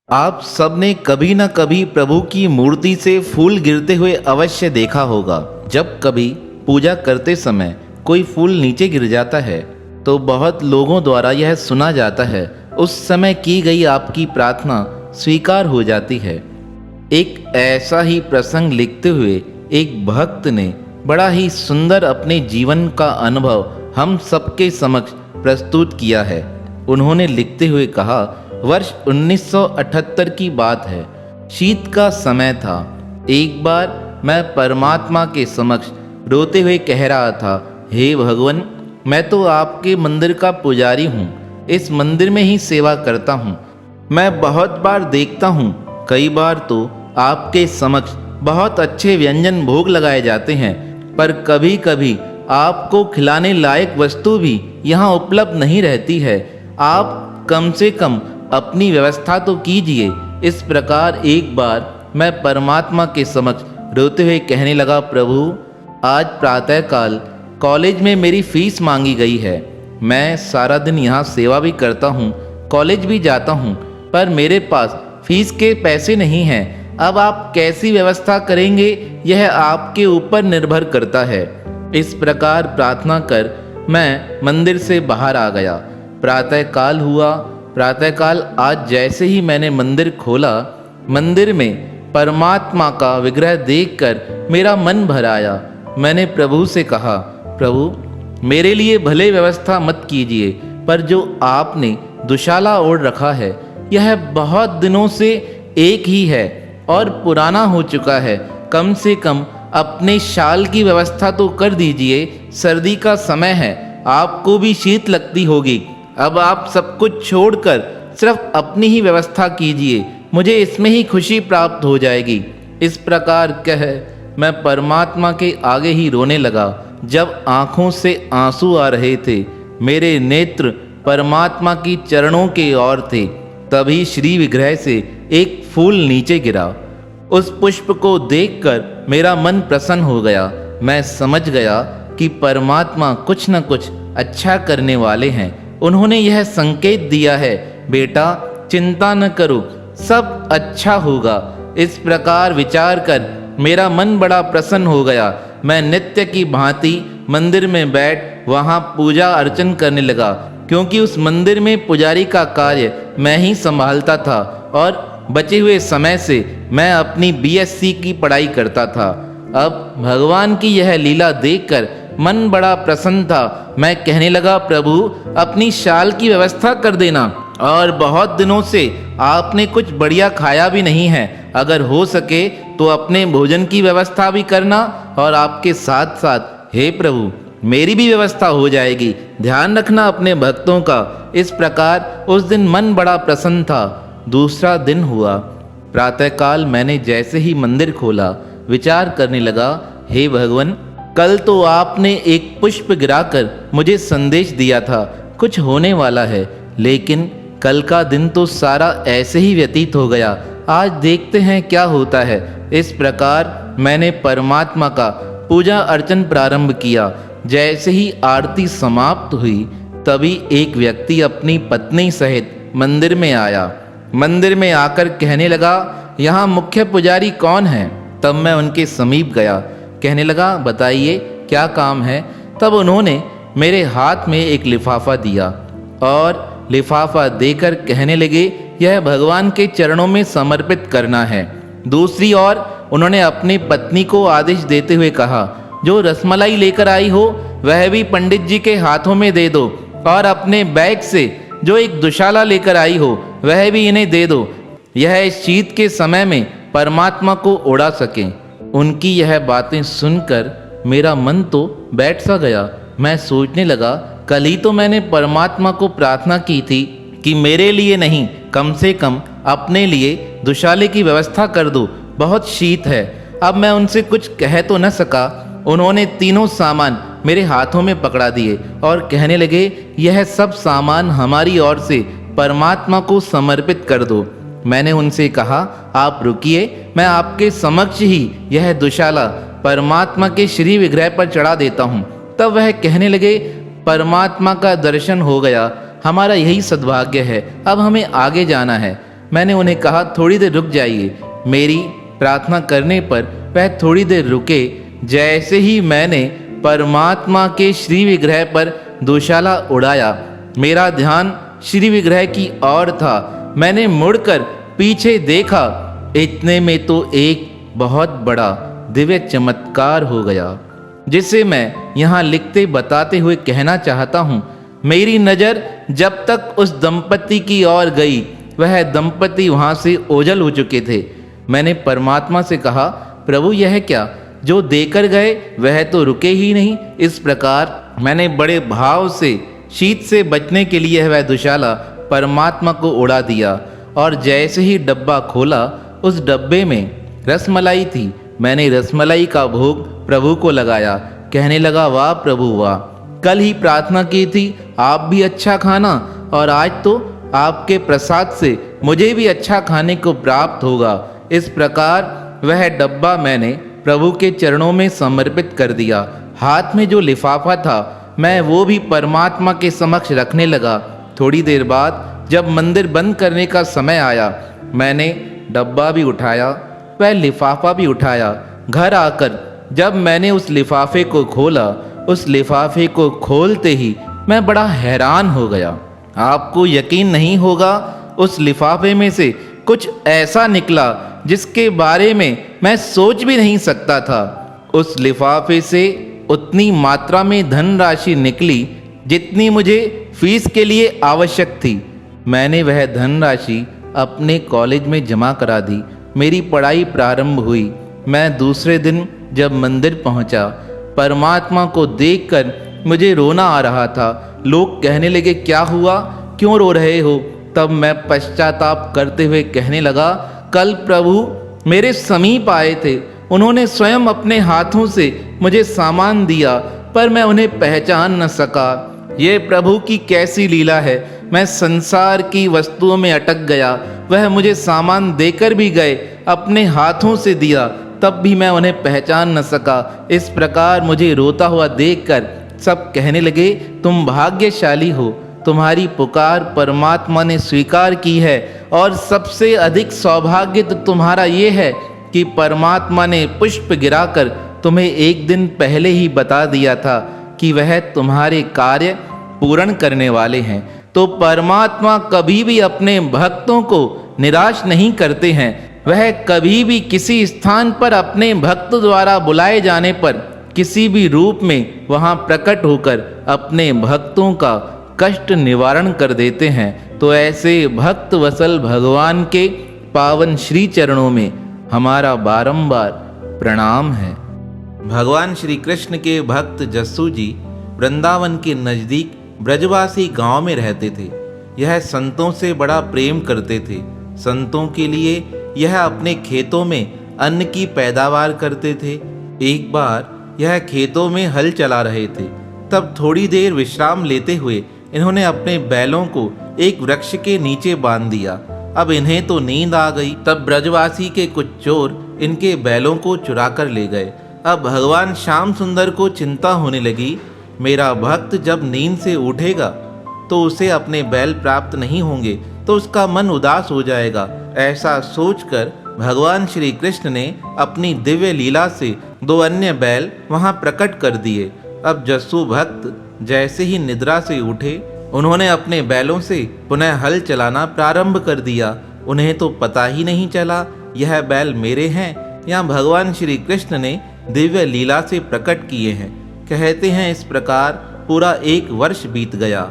आप सबने कभी न कभी प्रभु की मूर्ति से फूल गिरते हुए अवश्य देखा होगा। जब कभी पूजा करते समय कोई फूल नीचे गिर जाता है तो बहुत लोगों द्वारा यह सुना जाता है, उस समय की गई आपकी प्रार्थना स्वीकार हो जाती है। एक ऐसा ही प्रसंग लिखते हुए एक भक्त ने बड़ा ही सुंदर अपने जीवन का अनुभव हम सबके समक्ष प्रस्तुत किया है। उन्होंने लिखते हुए कहा, वर्ष 1978 की बात है। शीत का समय था। एक बार मैं परमात्मा के समक्ष रोते हुए कह रहा था, हे भगवान, मैं तो आपके मंदिर का पुजारी हूँ, इस मंदिर में ही सेवा करता हूँ। मैं बहुत बार देखता हूँ, कई बार तो आपके समक्ष बहुत अच्छे व्यंजन भोग लगाए जाते हैं, पर कभी कभी आपको खिलाने लायक वस्तु भी यहाँ उपलब्ध नहीं रहती है। आप कम से कम अपनी व्यवस्था तो कीजिए। इस प्रकार एक बार मैं परमात्मा के समक्ष रोते हुए कहने लगा, प्रभु, आज प्रातःकाल कॉलेज में मेरी फीस मांगी गई है। मैं सारा दिन यहाँ सेवा भी करता हूँ, कॉलेज भी जाता हूँ, पर मेरे पास फीस के पैसे नहीं हैं। अब आप कैसी व्यवस्था करेंगे यह आपके ऊपर निर्भर करता है। इस प्रकार प्रार्थना कर मैं मंदिर से बाहर आ गया। प्रातःकाल हुआ। प्रातःकाल आज जैसे ही मैंने मंदिर खोला, मंदिर में परमात्मा का विग्रह देखकर मेरा मन भर आया। मैंने प्रभु से कहा, प्रभु, मेरे लिए भले व्यवस्था मत कीजिए, पर जो आपने दुशाला ओढ़ रखा है यह बहुत दिनों से एक ही है और पुराना हो चुका है। कम से कम अपने शाल की व्यवस्था तो कर दीजिए। सर्दी का समय है, आपको भी शीत लगती होगी। अब आप सब कुछ छोड़कर सिर्फ अपनी ही व्यवस्था कीजिए, मुझे इसमें ही खुशी प्राप्त हो जाएगी। इस प्रकार कह मैं परमात्मा के आगे ही रोने लगा। जब आंखों से आंसू आ रहे थे, मेरे नेत्र परमात्मा की चरणों के ओर थे, तभी श्री विग्रह से एक फूल नीचे गिरा। उस पुष्प को देखकर मेरा मन प्रसन्न हो गया। मैं समझ गया कि परमात्मा कुछ न कुछ अच्छा करने वाले हैं। उन्होंने यह संकेत दिया है, बेटा, चिंता न करो, सब अच्छा होगा। इस प्रकार विचार कर मेरा मन बड़ा प्रसन्न हो गया। मैं नित्य की भांति मंदिर में बैठ वहाँ पूजा अर्चन करने लगा, क्योंकि उस मंदिर में पुजारी का कार्य मैं ही संभालता था और बचे हुए समय से मैं अपनी बीएससी की पढ़ाई करता था। अब भगवान की यह लीला देखकर मन बड़ा प्रसन्न था। मैं कहने लगा, प्रभु, अपनी शाल की व्यवस्था कर देना, और बहुत दिनों से आपने कुछ बढ़िया खाया भी नहीं है। अगर हो सके तो अपने भोजन की व्यवस्था भी करना, और आपके साथ साथ हे प्रभु, मेरी भी व्यवस्था हो जाएगी। ध्यान रखना अपने भक्तों का। इस प्रकार उस दिन मन बड़ा प्रसन्न था। दूसरा दिन हुआ। प्रातःकाल मैंने जैसे ही मंदिर खोला, विचार करने लगा, हे भगवान, कल तो आपने एक पुष्प गिराकर मुझे संदेश दिया था, कुछ होने वाला है, लेकिन कल का दिन तो सारा ऐसे ही व्यतीत हो गया। आज देखते हैं क्या होता है। इस प्रकार मैंने परमात्मा का पूजा अर्चन प्रारंभ किया। जैसे ही आरती समाप्त हुई, तभी एक व्यक्ति अपनी पत्नी सहित मंदिर में आया। मंदिर में आकर कहने लगा, यहाँ मुख्य पुजारी कौन है? तब मैं उनके समीप गया। कहने लगा, बताइए क्या काम है? तब उन्होंने मेरे हाथ में एक लिफाफा दिया और लिफाफा देकर कहने लगे, यह भगवान के चरणों में समर्पित करना है। दूसरी ओर उन्होंने अपनी पत्नी को आदेश देते हुए कहा, जो रसमलाई लेकर आई हो वह भी पंडित जी के हाथों में दे दो, और अपने बैग से जो एक दुशाला लेकर आई हो वह भी इन्हें दे दो, यह इस शीत के समय में परमात्मा को ओढ़ा सकें। उनकी यह बातें सुनकर मेरा मन तो बैठ सा गया। मैं सोचने लगा, कल ही तो मैंने परमात्मा को प्रार्थना की थी कि मेरे लिए नहीं, कम से कम अपने लिए दुशाले की व्यवस्था कर दो, बहुत शीत है। अब मैं उनसे कुछ कह तो न सका। उन्होंने तीनों सामान मेरे हाथों में पकड़ा दिए और कहने लगे, यह सब सामान हमारी ओर से परमात्मा को समर्पित कर दो। मैंने उनसे कहा, आप रुकिए, मैं आपके समक्ष ही यह दुशाला परमात्मा के श्री विग्रह पर चढ़ा देता हूँ। तब वह कहने लगे, परमात्मा का दर्शन हो गया, हमारा यही सद्भाग्य है, अब हमें आगे जाना है। मैंने उन्हें कहा, थोड़ी देर रुक जाइए। मेरी प्रार्थना करने पर वह थोड़ी देर रुके। जैसे ही मैंने परमात्मा के श्री विग्रह पर दुशाला उड़ाया, मेरा ध्यान श्री विग्रह की ओर था। मैंने मुड़कर पीछे देखा, इतने में तो एक बहुत बड़ा दिव्य चमत्कार हो गया, जिसे मैं यहाँ लिखते बताते हुए कहना चाहता हूँ। मेरी नज़र जब तक उस दंपति की ओर गई, वह दंपति वहाँ से ओझल हो चुके थे। मैंने परमात्मा से कहा, प्रभु यह क्या, जो देकर गए वह तो रुके ही नहीं। इस प्रकार मैंने बड़े भाव से शीत से बचने के लिए वह दुशाला परमात्मा को उड़ा दिया। और जैसे ही डब्बा खोला, उस डब्बे में रसमलाई थी। मैंने रसमलाई का भोग प्रभु को लगाया, कहने लगा, वाह प्रभु वाह, कल ही प्रार्थना की थी आप भी अच्छा खाना, और आज तो आपके प्रसाद से मुझे भी अच्छा खाने को प्राप्त होगा। इस प्रकार वह डब्बा मैंने प्रभु के चरणों में समर्पित कर दिया। हाथ में जो लिफाफा था, मैं वो भी परमात्मा के समक्ष रखने लगा। थोड़ी देर बाद जब मंदिर बंद करने का समय आया, मैंने डब्बा भी उठाया, वह लिफाफा भी उठाया। घर आकर जब मैंने उस लिफाफे को खोला, उस लिफाफे को खोलते ही मैं बड़ा हैरान हो गया। आपको यकीन नहीं होगा, उस लिफाफे में से कुछ ऐसा निकला जिसके बारे में मैं सोच भी नहीं सकता था। उस लिफाफे से उतनी मात्रा में धनराशि निकली जितनी मुझे फीस के लिए आवश्यक थी। मैंने वह धनराशि अपने कॉलेज में जमा करा दी। मेरी पढ़ाई प्रारंभ हुई। मैं दूसरे दिन जब मंदिर पहुंचा, परमात्मा को देखकर मुझे रोना आ रहा था। लोग कहने लगे, क्या हुआ, क्यों रो रहे हो? तब मैं पश्चाताप करते हुए कहने लगा, कल प्रभु मेरे समीप आए थे। उन्होंने स्वयं अपने हाथों से मुझे सामान दिया, पर मैं उन्हें पहचान न सका। ये प्रभु की कैसी लीला है। मैं संसार की वस्तुओं में अटक गया। वह मुझे सामान देकर भी गए, अपने हाथों से दिया, तब भी मैं उन्हें पहचान न सका। इस प्रकार मुझे रोता हुआ देखकर सब कहने लगे, तुम भाग्यशाली हो, तुम्हारी पुकार परमात्मा ने स्वीकार की है, और सबसे अधिक सौभाग्य तो तुम्हारा ये है कि परमात्मा ने पुष्प गिराकर तुम्हें एक दिन पहले ही बता दिया था कि वह तुम्हारे कार्य पूर्ण करने वाले हैं। तो परमात्मा कभी भी अपने भक्तों को निराश नहीं करते हैं। वह कभी भी किसी स्थान पर अपने भक्त द्वारा बुलाए जाने पर किसी भी रूप में वहाँ प्रकट होकर अपने भक्तों का कष्ट निवारण कर देते हैं। तो ऐसे भक्त वसल भगवान के पावन श्री चरणों में हमारा बारंबार प्रणाम है। भगवान श्री कृष्ण के भक्त जस्सू जी वृंदावन के नज़दीक ब्रजवासी गांव में रहते थे। यह संतों से बड़ा प्रेम करते थे। संतों के लिए यह अपने खेतों में अन्न की पैदावार करते थे। एक बार यह खेतों में हल चला रहे थे, तब थोड़ी देर विश्राम लेते हुए इन्होंने अपने बैलों को एक वृक्ष के नीचे बांध दिया। अब इन्हें तो नींद आ गई। तब ब्रजवासी के कुछ चोर इनके बैलों को चुरा कर ले गए। अब भगवान श्याम सुंदर को चिंता होने लगी, मेरा भक्त जब नींद से उठेगा तो उसे अपने बैल प्राप्त नहीं होंगे, तो उसका मन उदास हो जाएगा। ऐसा सोचकर भगवान श्री कृष्ण ने अपनी दिव्य लीला से 2 अन्य बैल वहां प्रकट कर दिए। अब जस्सू भक्त जैसे ही निद्रा से उठे, उन्होंने अपने बैलों से पुनः हल चलाना प्रारंभ कर दिया। उन्हें तो पता ही नहीं चला यह बैल मेरे हैं या भगवान श्री कृष्ण ने दिव्य लीला से प्रकट किए हैं। कहते हैं इस प्रकार पूरा 1 वर्ष बीत गया।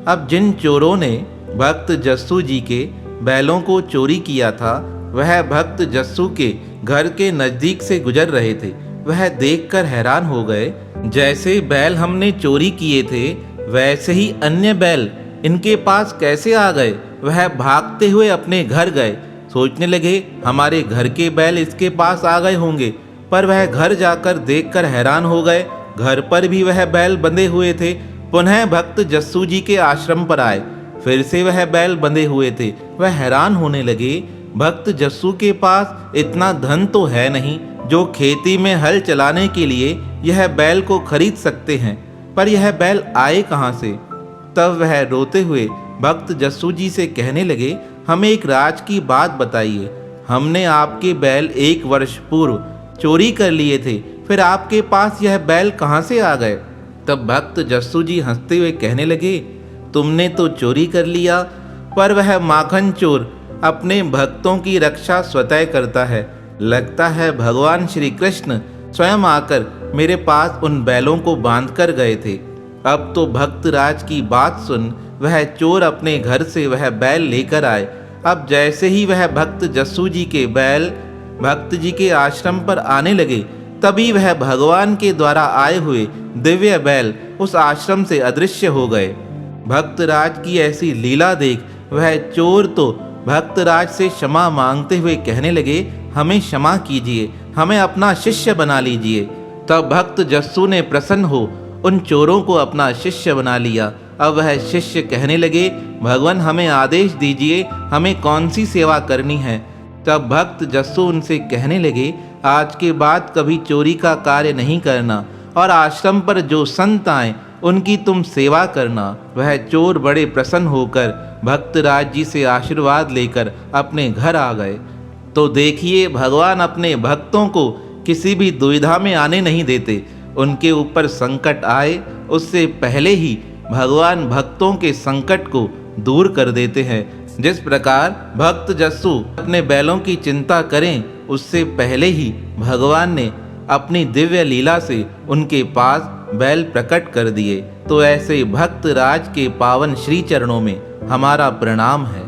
अब जिन चोरों ने भक्त जस्सू जी के बैलों को चोरी किया था, वह भक्त जस्सू के घर के नज़दीक से गुजर रहे थे। वह देखकर हैरान हो गए, जैसे बैल हमने चोरी किए थे वैसे ही अन्य बैल इनके पास कैसे आ गए। वह भागते हुए अपने घर गए। सोचने लगे हमारे घर के बैल इसके पास आ गए होंगे, पर वह घर जाकर देखकर हैरान हो गए, घर पर भी वह बैल बंधे हुए थे। पुनः भक्त जस्सू जी के आश्रम पर आए, फिर से वह बैल बंधे हुए थे। वह हैरान होने लगे, भक्त जस्सू के पास इतना धन तो है नहीं जो खेती में हल चलाने के लिए यह बैल को खरीद सकते हैं, पर यह बैल आए कहाँ से। तब वह रोते हुए भक्त जस्सू जी से कहने लगे, हमें एक राज की बात बताइए। हमने आपके बैल 1 वर्ष पूर्व चोरी कर लिए थे, फिर आपके पास यह बैल कहाँ से आ गए? तब भक्त जस्सू जी हंसते हुए कहने लगे, तुमने तो चोरी कर लिया, पर वह माखन चोर अपने भक्तों की रक्षा स्वतः करता है। लगता है भगवान श्री कृष्ण स्वयं आकर मेरे पास उन बैलों को बांध कर गए थे। अब तो भक्तराज की बात सुन वह चोर अपने घर से वह बैल लेकर आए। अब जैसे ही वह भक्त जस्सू जी के बैल भक्त जी के आश्रम पर आने लगे, तभी वह भगवान के द्वारा आए हुए दिव्य बैल उस आश्रम से अदृश्य हो गए। भक्तराज की ऐसी लीला देख वह चोर तो भक्तराज से क्षमा मांगते हुए कहने लगे, हमें क्षमा कीजिए, हमें अपना शिष्य बना लीजिए। तब भक्त जस्सू ने प्रसन्न हो उन चोरों को अपना शिष्य बना लिया। अब वह शिष्य कहने लगे, भगवान हमें आदेश दीजिए, हमें कौन सी सेवा करनी है। तब भक्त जस्सू उनसे कहने लगे, आज के बाद कभी चोरी का कार्य नहीं करना और आश्रम पर जो संत आए उनकी तुम सेवा करना। वह चोर बड़े प्रसन्न होकर भक्तराज जी से आशीर्वाद लेकर अपने घर आ गए। तो देखिए, भगवान अपने भक्तों को किसी भी दुविधा में आने नहीं देते। उनके ऊपर संकट आए उससे पहले ही भगवान भक्तों के संकट को दूर कर देते हैं। जिस प्रकार भक्त जस्सू अपने बैलों की चिंता करें, उससे पहले ही भगवान ने अपनी दिव्य लीला से उनके पास बैल प्रकट कर दिए। तो ऐसे भक्त राज के पावन श्री चरणों में हमारा प्रणाम है।